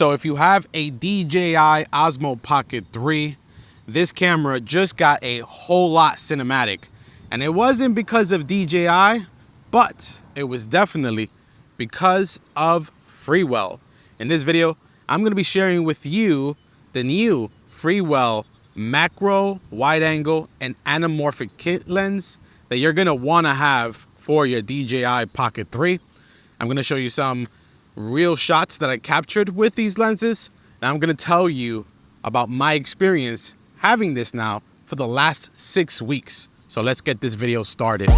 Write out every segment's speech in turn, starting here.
So if you have a DJI Osmo Pocket 3, this camera just got a whole lot cinematic. And it wasn't because of DJI, but it was definitely because of Freewell. In this video, I'm going to be sharing with you the new Freewell macro, wide angle, and anamorphic kit lens that you're going to want to have for your DJI Pocket 3. I'm going to show you some real shots that I captured with these lenses, and I'm going to tell you about my experience having this now for the last 6 weeks. So let's get this video started.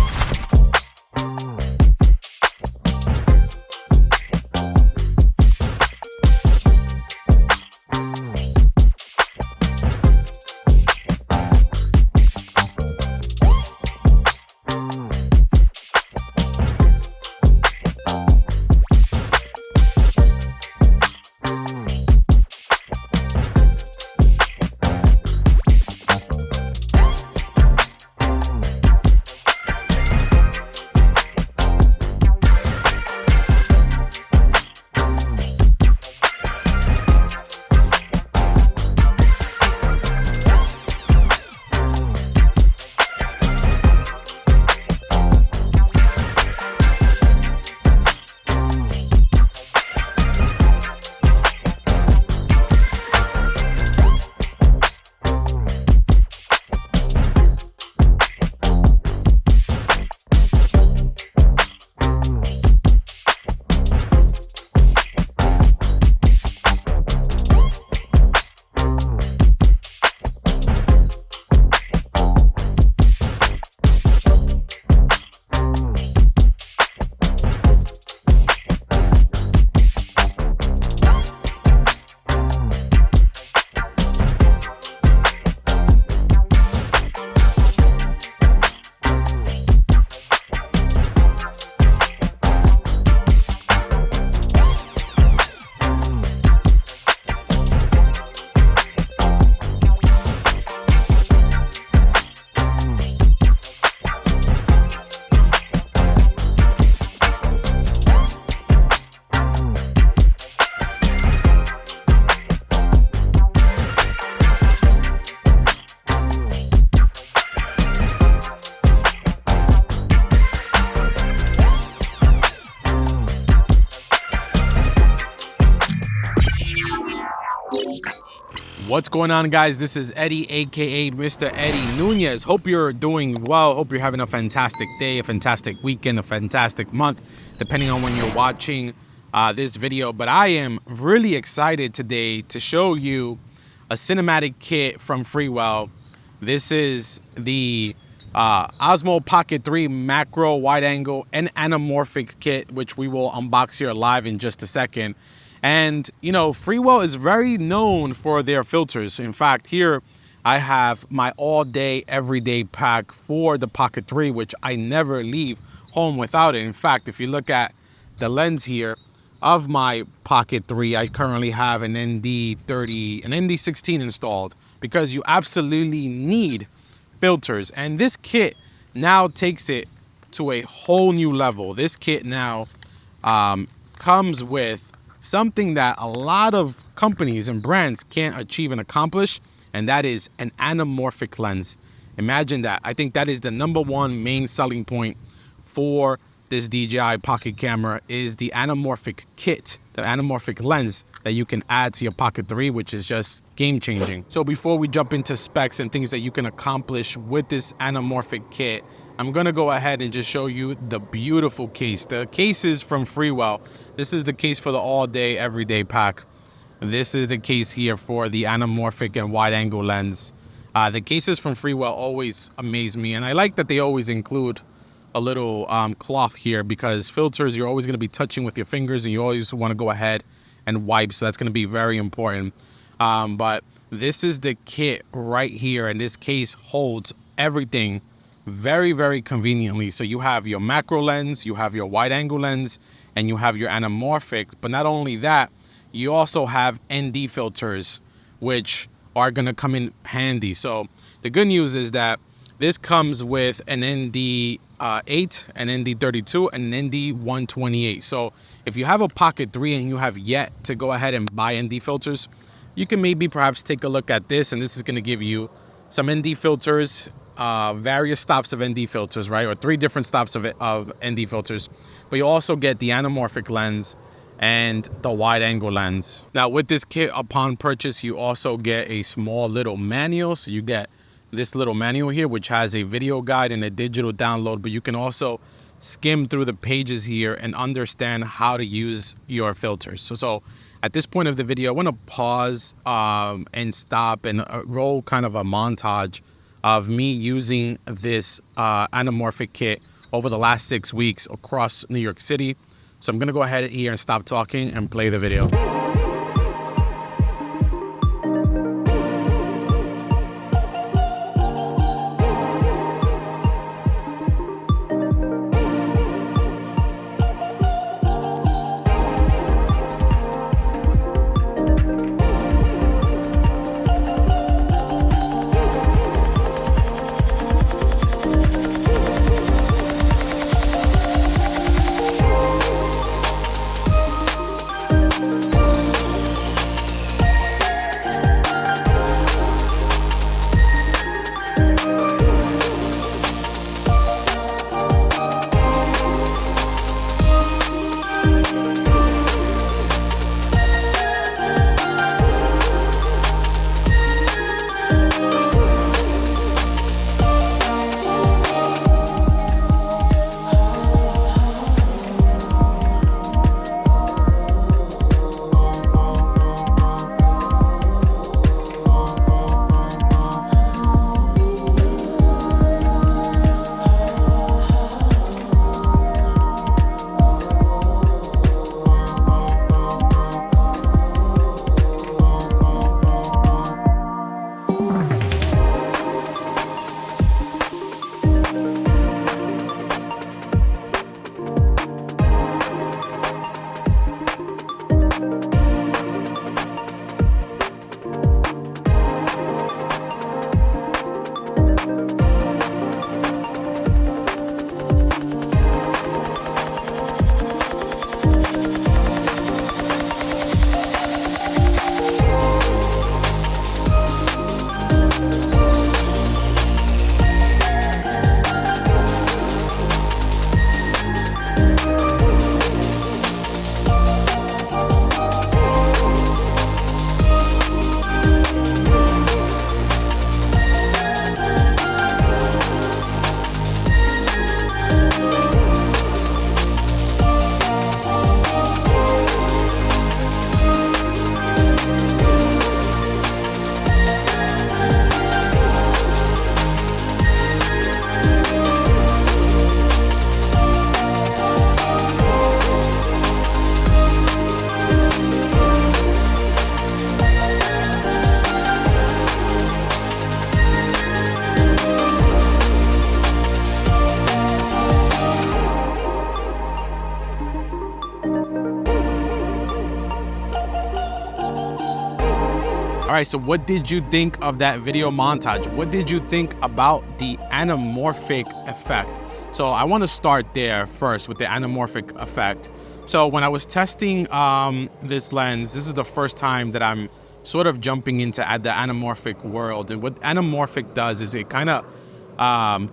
What's going on, guys? This is Eddie, aka Mr. Eddie Nunez. Hope you're doing well. Hope you're having a fantastic day, a fantastic weekend, a fantastic month, depending on when you're watching this video. But I am really excited today to show you a cinematic kit from Freewell. This is the Osmo Pocket 3 macro, wide angle, and anamorphic kit, which we will unbox here live in just a second. And, you know, Freewell is very known for their filters. In fact, here I have my all-day, everyday pack for the Pocket 3, which I never leave home without it. In fact, if you look at the lens here of my Pocket 3, I currently have an ND30, an ND16 installed because you absolutely need filters. And this kit now takes it to a whole new level. This kit now comes with something that a lot of companies and brands can't achieve and accomplish, and that is an anamorphic lens. Imagine that. I think that is the #1 main selling point for this DJI Pocket camera is the anamorphic kit, the anamorphic lens that you can add to your Pocket 3, which is just game changing. So before we jump into specs and things that you can accomplish with this anamorphic kit, I'm gonna go ahead and just show you the beautiful case. The case is from Freewell. This is the case for the all-day, everyday pack. This is the case here for the anamorphic and wide-angle lens. The cases from Freewell always amaze me, and I like that they always include a little cloth here, because filters you're always gonna be touching with your fingers, and you always wanna go ahead and wipe, so that's gonna be very important. But this is the kit right here, and this case holds everything very, very conveniently. So you have your macro lens, you have your wide angle lens, and you have your anamorphic. But not only that, you also have ND filters, which are gonna come in handy. So the good news is that this comes with an ND 8, an ND 32, and an ND 128. So If you have a Pocket 3 and you have yet to go ahead and buy ND filters, you can maybe perhaps take a look at this, and this is going to give you some ND filters, various stops of ND filters, right? Or 3 different stops of ND filters. But you also get the anamorphic lens and the wide angle lens. Now with this kit, upon purchase, you also get a small little manual. So you get this little manual here, which has a video guide and a digital download, but you can also skim through the pages here and understand how to use your filters. So at this point of the video, I want to pause and stop and roll kind of a montage of me using this anamorphic kit over the last 6 weeks across New York City. So I'm gonna go ahead here and stop talking and play the video. All right, so what did you think of that video montage? What did you think about the anamorphic effect? So I want to start there first with the anamorphic effect. So when I was testing this lens, this is the first time that I'm sort of jumping into the anamorphic world. And what anamorphic does is it kind of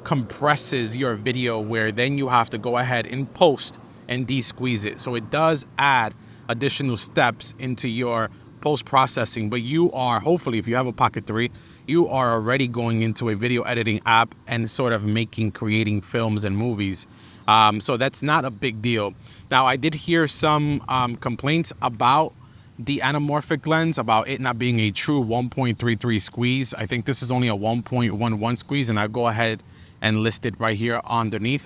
compresses your video, where then you have to go ahead and post and de-squeeze it. So it does add additional steps into your post-processing, but you are, hopefully, if you have a Pocket 3, you are already going into a video editing app and sort of creating films and movies. So that's not a big deal. Now, I did hear some complaints about the anamorphic lens, about it not being a true 1.33 squeeze. I think this is only a 1.11 squeeze, and I'll go ahead and list it right here underneath.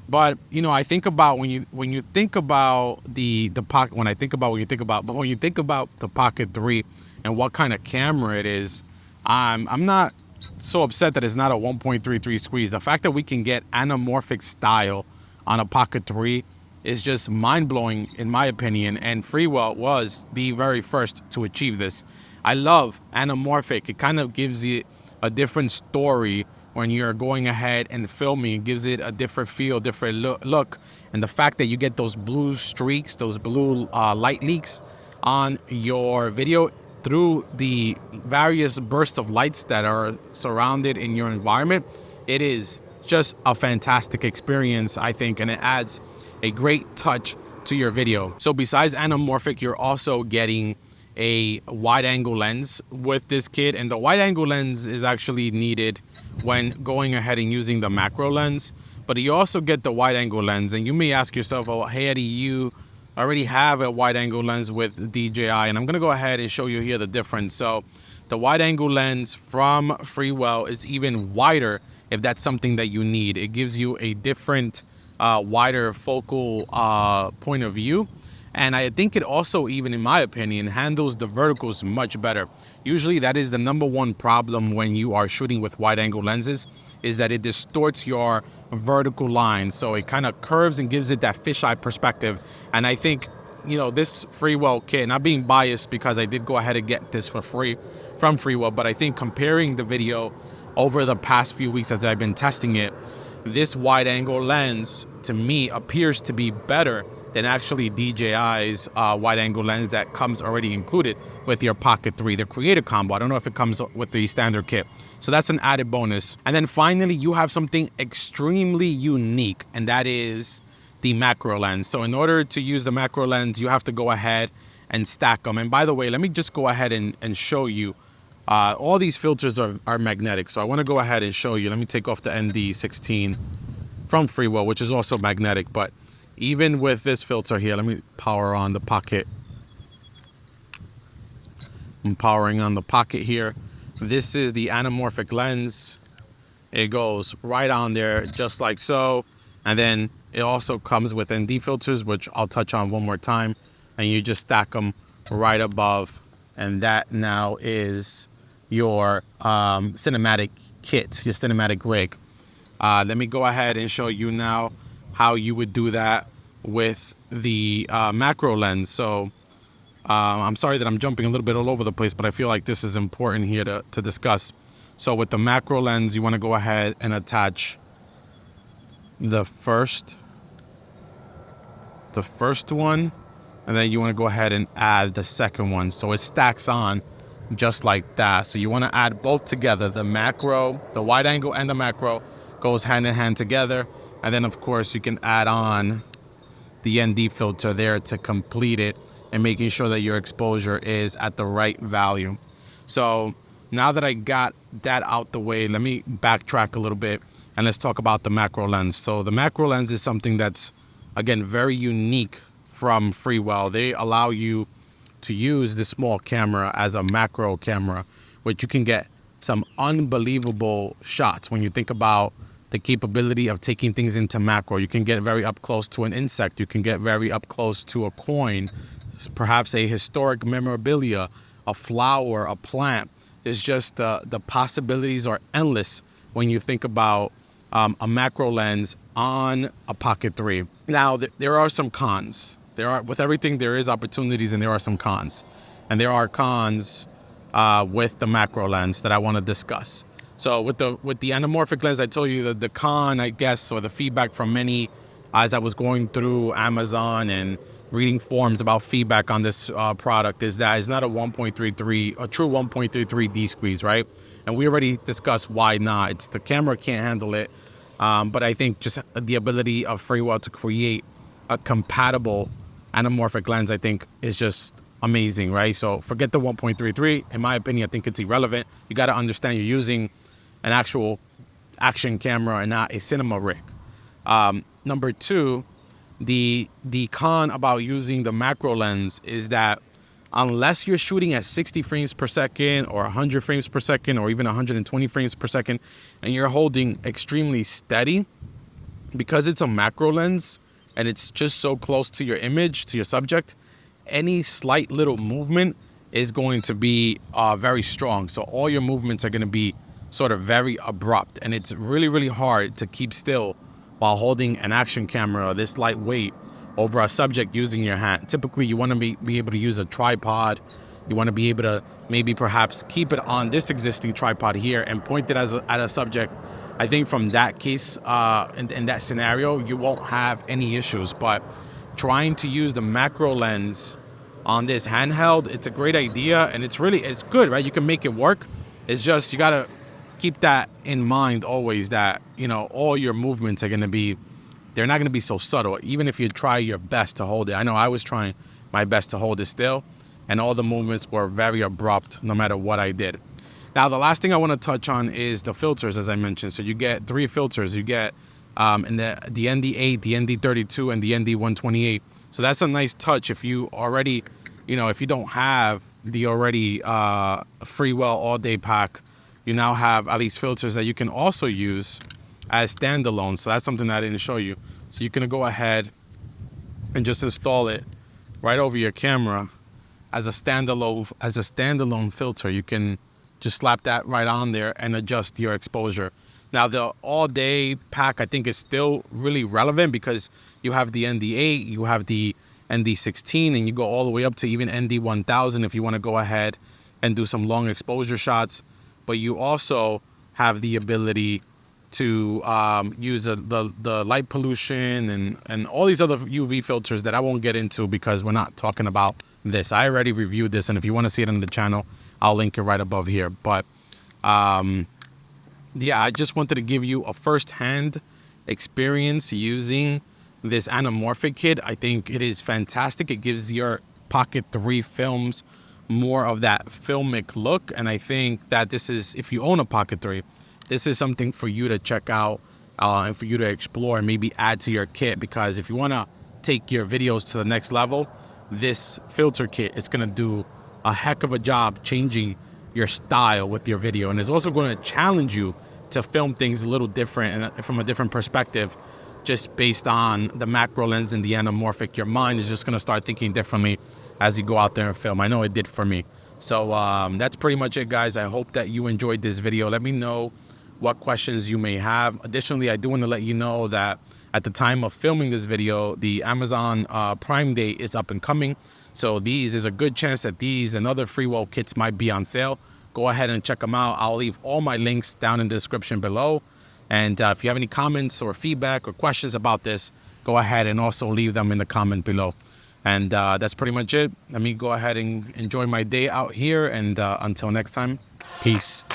But you know, I think about when you think about the Pocket, when you think about the Pocket 3 and what kind of camera it is, I'm not so upset that it's not a 1.33 squeeze. The fact that we can get anamorphic style on a Pocket 3 is just mind-blowing in my opinion, and Freewell was the very first to achieve this. I love anamorphic. It kind of gives you a different story when you're going ahead and filming. It gives it a different feel, different look. And the fact that you get those blue streaks, those blue light leaks on your video through the various bursts of lights that are surrounded in your environment, it is just a fantastic experience, I think, and it adds a great touch to your video. So besides anamorphic, you're also getting a wide angle lens with this kit, and the wide angle lens is actually needed when going ahead and using the macro lens, but you also get the wide angle lens. And you may ask yourself, oh, hey Eddie, you already have a wide angle lens with DJI, and I'm gonna go ahead and show you here the difference. So the wide angle lens from Freewell is even wider if that's something that you need. It gives you a different wider focal point of view, and I think it also, even in my opinion, handles the verticals much better. Usually that is the number one problem when you are shooting with wide angle lenses, is that it distorts your vertical line. So it kind of curves and gives it that fisheye perspective. And I think, you know, this Freewell kit, not being biased because I did go ahead and get this for free from Freewell, but I think comparing the video over the past few weeks as I've been testing it, this wide angle lens to me appears to be better than actually DJI's wide angle lens that comes already included with your Pocket 3, the Creator Combo. I don't know if it comes with the standard kit. So that's an added bonus. And then finally, you have something extremely unique, and that is the macro lens. So in order to use the macro lens, you have to go ahead and stack them. And by the way, let me just go ahead and show you. All these filters are magnetic. So I want to go ahead and show you. Let me take off the ND16 from Freewell, which is also magnetic. But even with this filter here, let me power on the Pocket. I'm powering on the Pocket here. This is the anamorphic lens. It goes right on there just like so. And then it also comes with ND filters, which I'll touch on one more time. And you just stack them right above. And that now is your cinematic kit, your cinematic rig. Let me go ahead and show you now how you would do that with the macro lens. So I'm sorry that I'm jumping a little bit all over the place, but I feel like this is important here to discuss. So with the macro lens, you want to go ahead and attach the first one, and then you want to go ahead and add the second one. So it stacks on just like that. So you want to add both together. The macro, the wide angle and the macro goes hand in hand together. And then of course you can add on the ND filter there to complete it, and making sure that your exposure is at the right value. So now that I got that out the way, let me backtrack a little bit and let's talk about the macro lens. So the macro lens is something that's, again, very unique from Freewell. They allow you to use this small camera as a macro camera, which you can get some unbelievable shots. When you think about the capability of taking things into macro, you can get very up close to an insect, you can get very up close to a coin, perhaps a historic memorabilia, a flower, a plant. It's just the possibilities are endless when you think about a macro lens on a Pocket 3. Now, there are some cons. With everything, there is opportunities and there are some cons. And there are cons with the macro lens that I want to discuss. So with the anamorphic lens, I told you that the con, I guess, or the feedback from many as I was going through Amazon and reading forums about feedback on this product, is that it's not a 1.33, a true 1.33 D-squeeze, right? And we already discussed why not. It's the camera can't handle it. But I think just the ability of Freewell to create a compatible anamorphic lens, I think, is just amazing, right? So forget the 1.33. In my opinion, I think it's irrelevant. You got to understand you're using an actual action camera and not a cinema rig. Number two, the con about using the macro lens is that unless you're shooting at 60 frames per second or 100 frames per second or even 120 frames per second, and you're holding extremely steady, because it's a macro lens and it's just so close to your image, to your subject, any slight little movement is going to be very strong. So all your movements are going to be sort of very abrupt, and it's really, really hard to keep still while holding an action camera this lightweight over a subject using your hand. Typically, you want to be able to use a tripod You want to be able to maybe perhaps keep it on this existing tripod here and point it at a subject. I think from that case, in that scenario, you won't have any issues. But trying to use the macro lens on this handheld, it's a great idea, and it's good, right? You can make it work. It's just you gotta keep that in mind always, that all your movements are gonna be, they're not gonna be so subtle. Even if you try your best to hold it, I know I was trying my best to hold it still, and all the movements were very abrupt no matter what I did. Now, the last thing I want to touch on is the filters, as I mentioned. So you get 3 filters. You get in the ND8, the ND32, and the ND128. So that's a nice touch if you already, if you don't have the already Freewell all-day pack, you now have at least filters that you can also use as standalone. So that's something that I didn't show you. So you can go ahead and just install it right over your camera as a standalone filter. You can just slap that right on there and adjust your exposure. Now, the all-day pack, I think, is still really relevant because you have the ND8, you have the ND16, and you go all the way up to even ND1000 if you want to go ahead and do some long exposure shots. But you also have the ability to use the light pollution and all these other UV filters that I won't get into because we're not talking about this. I already reviewed this, and if you want to see it on the channel, I'll link it right above here. But yeah, I just wanted to give you a first-hand experience using this Anamorphic kit. I think it is fantastic. It gives your Pocket 3 films more of that filmic look, and I think that this is, if you own a Pocket 3, this is something for you to check out and for you to explore and maybe add to your kit, because if you want to take your videos to the next level, this filter kit is going to do a heck of a job changing your style with your video, and it's also going to challenge you to film things a little different and from a different perspective. Just based on the macro lens and the anamorphic, your mind is just going to start thinking differently as you go out there and film. I know it did for me. So that's pretty much it, guys. I hope that you enjoyed this video. Let me know what questions you may have. Additionally, I do want to let you know that at the time of filming this video, the Amazon Prime Day is up and coming. So there's a good chance that these and other Freewell kits might be on sale. Go ahead and check them out. I'll leave all my links down in the description below. And if you have any comments or feedback or questions about this, go ahead and also leave them in the comment below. And that's pretty much it. Let me go ahead and enjoy my day out here. And until next time, peace.